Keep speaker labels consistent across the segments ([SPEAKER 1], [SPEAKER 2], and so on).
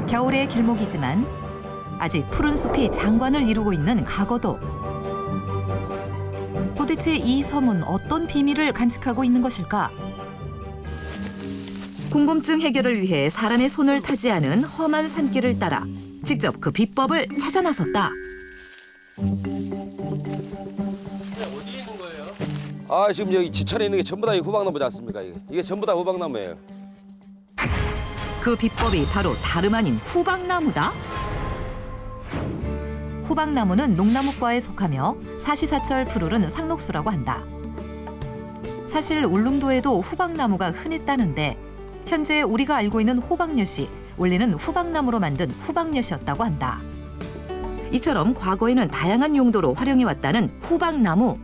[SPEAKER 1] 겨울의 길목이지만 아직 푸른 숲이 장관을 이루고 있는 가거도. 도대체 이 섬은 어떤 비밀을 간직하고 있는 것일까? 궁금증 해결을 위해 사람의 손을 타지 않은 험한 산길을 따라 직접 그 비법을 찾아 나섰다.
[SPEAKER 2] 어디에 있는 거예요?
[SPEAKER 3] 아, 지금 여기 지천에 있는 게 전부 다 이 후박나무지 않습니까? 이게 전부 다 후박나무예요.
[SPEAKER 1] 그 비법이 바로 다름 아닌 후박나무다. 후박나무는 농나무과에 속하며 사시사철 푸르른 상록수라고 한다. 사실 울릉도에도 후박나무가 흔했다는데 현재 우리가 알고 있는 호박엿이 원래는 후박나무로 만든 후박엿이었다고 한다. 이처럼 과거에는 다양한 용도로 활용해왔다는 후박나무.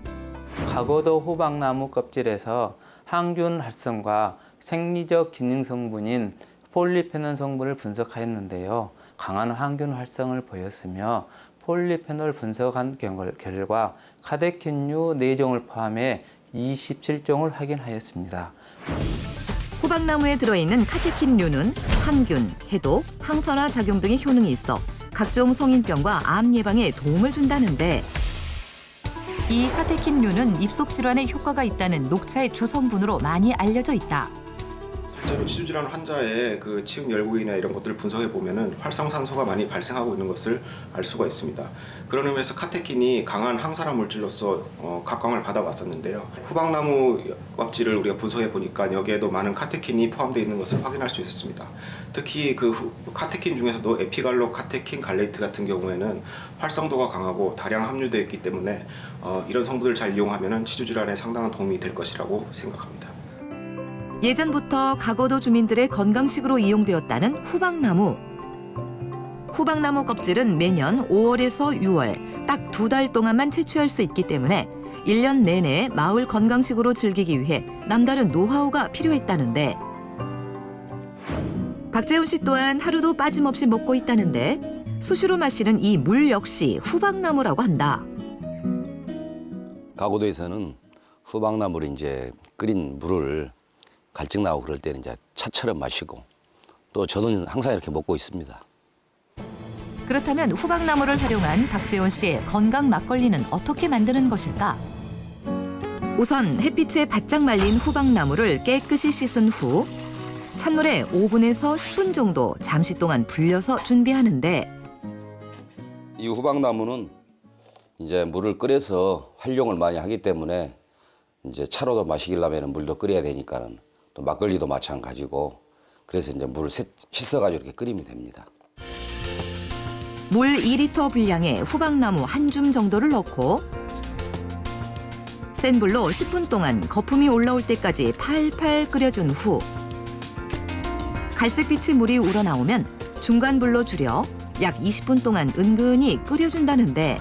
[SPEAKER 4] 가거도 호박나무 껍질에서 항균 활성과 생리적 기능 성분인 폴리페놀 성분을 분석하였는데요. 강한 항균 활성을 보였으며 폴리페놀 분석한 결과 카테킨류 4종을 포함해 27종을 확인하였습니다.
[SPEAKER 1] 호박나무에 들어있는 카테킨류는 항균, 해독, 항산화 작용 등의 효능이 있어 각종 성인병과 암 예방에 도움을 준다는데 이 카테킨류는 입속 질환에 효과가 있다는 녹차의 주성분으로 많이 알려져 있다.
[SPEAKER 5] 실제로 치주질환 환자의 그 치음 열구이나 이런 것들을 분석해 보면은 활성산소가 많이 발생하고 있는 것을 알 수가 있습니다. 그런 의미에서 카테킨이 강한 항산화 물질로서 각광을 받아왔었는데요. 후박나무 껍질을 우리가 분석해 보니까 여기에도 많은 카테킨이 포함되어 있는 것을 확인할 수 있었습니다. 특히 그 카테킨 중에서도 에피갈로 카테킨 갈레이트 같은 경우에는 활성도가 강하고 다량 함유되어 있기 때문에 이런 성분을 잘 이용하면은 치주질환에 상당한 도움이 될 것이라고 생각합니다.
[SPEAKER 1] 예전부터 가거도 주민들의 건강식으로 이용되었다는 후박나무. 후박나무 껍질은 매년 5월에서 6월 딱 2달 동안만 채취할 수 있기 때문에 1년 내내 마을 건강식으로 즐기기 위해 남다른 노하우가 필요했다는데 박재훈 씨 또한 하루도 빠짐없이 먹고 있다는데 수시로 마시는 이 물 역시 후박나무라고 한다.
[SPEAKER 3] 가고도에서는 후박나무를 이제 끓인 물을 갈증 나고 그럴 때는 이제 차처럼 마시고 또 저는 항상 이렇게 먹고 있습니다.
[SPEAKER 1] 그렇다면 후박나무를 활용한 박재훈 씨의 건강 막걸리는 어떻게 만드는 것일까? 우선 햇빛에 바짝 말린 후박나무를 깨끗이 씻은 후 찬물에 5분에서 10분 정도 잠시 동안 불려서 준비하는데
[SPEAKER 3] 이 후박나무는 이제 물을 끓여서 활용을 많이 하기 때문에 이제 차로도 마시려면 물도 끓여야 되니까는 또 막걸리도 마찬가지고 그래서 이제 물을 씻어가지고 이렇게 끓이면 됩니다.
[SPEAKER 1] 물 2리터 분량에 후박나무 한 줌 정도를 넣고 센 불로 10분 동안 거품이 올라올 때까지 팔팔 끓여준 후 갈색빛의 물이 우러나오면 중간 불로 줄여 약 20분 동안 은근히 끓여준다는데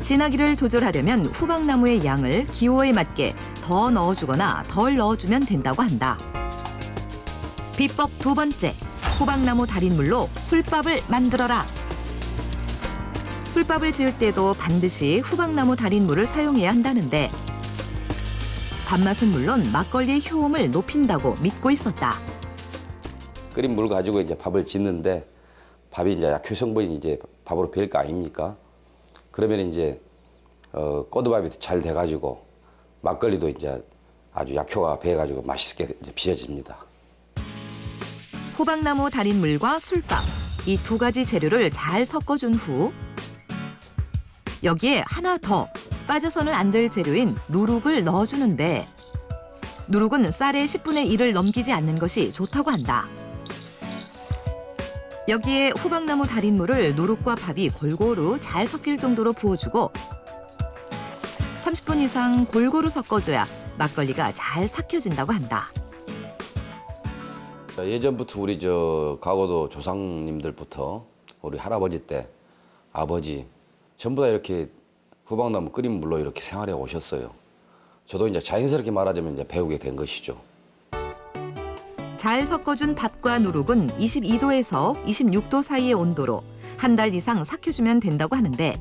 [SPEAKER 1] 진하기를 조절하려면 후박나무의 양을 기호에 맞게 더 넣어주거나 덜 넣어주면 된다고 한다. 비법 2번째, 후박나무 달인물로 술밥을 만들어라. 술밥을 지을 때도 반드시 후박나무 달인물을 사용해야 한다는데 밥맛은 물론 막걸리의 효험을 높인다고 믿고 있었다.
[SPEAKER 3] 끓인 물 가지고 이제 밥을 짓는데 밥이 이제 약효 성분이 이제 밥으로 배일 거 아닙니까? 그러면 이제 꼬두밥이 잘 돼가지고 막걸리도 이제 아주 약효가 배가지고 맛있게 이제 빚어집니다.
[SPEAKER 1] 후박나무 달인물과 술밥 이 2가지 재료를 잘 섞어준 후 여기에 하나 더 빠져서는 안 될 재료인 누룩을 넣어주는데 누룩은 쌀의 10분의 1을 넘기지 않는 것이 좋다고 한다. 여기에 후박나무 달인물을 누룩과 밥이 골고루 잘 섞일 정도로 부어주고 30분 이상 골고루 섞어줘야 막걸리가 잘 삭혀진다고 한다.
[SPEAKER 3] 예전부터 우리 가고도 조상님들부터 우리 할아버지 때 아버지 전부 다 이렇게 후박나무 끓인 물로 이렇게 생활해 오셨어요. 저도 이제 자연스럽게 말하자면 이제 배우게 된 것이죠.
[SPEAKER 1] 잘 섞어준 밥과 누룩은 22도에서 26도 사이의 온도로 한 달 이상 삭혀주면 된다고 하는데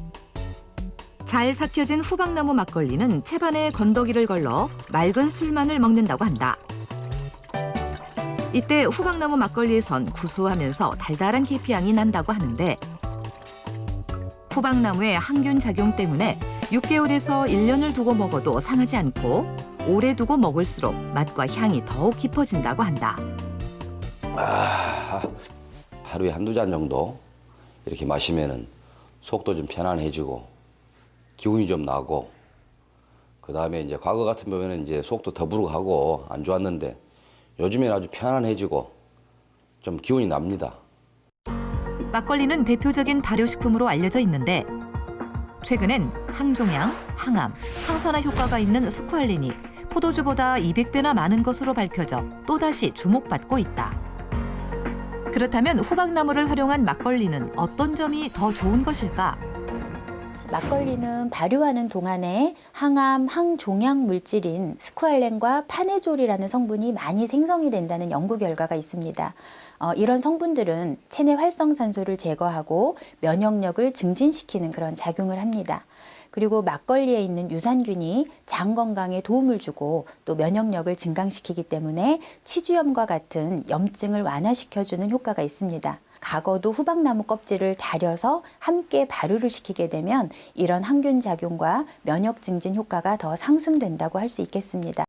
[SPEAKER 1] 잘 삭혀진 후박나무 막걸리는 채반에 건더기를 걸러 맑은 술만을 먹는다고 한다. 이때 후박나무 막걸리에선 구수하면서 달달한 계피향이 난다고 하는데 후박나무의 항균 작용 때문에 6개월에서 1년을 두고 먹어도 상하지 않고 오래 두고 먹을수록 맛과 향이 더욱 깊어진다고 한다.
[SPEAKER 3] 하루에 한두 잔 정도 이렇게 마시면은 속도 좀 편안해지고 기운이 좀 나고 그다음에 이제 과거 같은 경우에는 이제 속도 더부룩하고 안 좋았는데 요즘에는 아주 편안해지고 좀 기운이 납니다.
[SPEAKER 1] 막걸리는 대표적인 발효식품으로 알려져 있는데 최근엔 항종양, 항암, 항산화 효과가 있는 스쿠알린이 포도주보다 200배나 많은 것으로 밝혀져 또다시 주목받고 있다. 그렇다면 후박나무를 활용한 막걸리는 어떤 점이 더 좋은 것일까?
[SPEAKER 6] 막걸리는 발효하는 동안에 항암, 항종양 물질인 스쿠알렌과 파네졸이라는 성분이 많이 생성이 된다는 연구 결과가 있습니다. 이런 성분들은 체내 활성산소를 제거하고 면역력을 증진시키는 그런 작용을 합니다. 그리고 막걸리에 있는 유산균이 장 건강에 도움을 주고 또 면역력을 증강시키기 때문에 치주염과 같은 염증을 완화시켜주는 효과가 있습니다. 과거도 후박나무 껍질을 달여서 함께 발효를 시키게 되면 이런 항균 작용과 면역 증진 효과가 더 상승된다고 할 수 있겠습니다.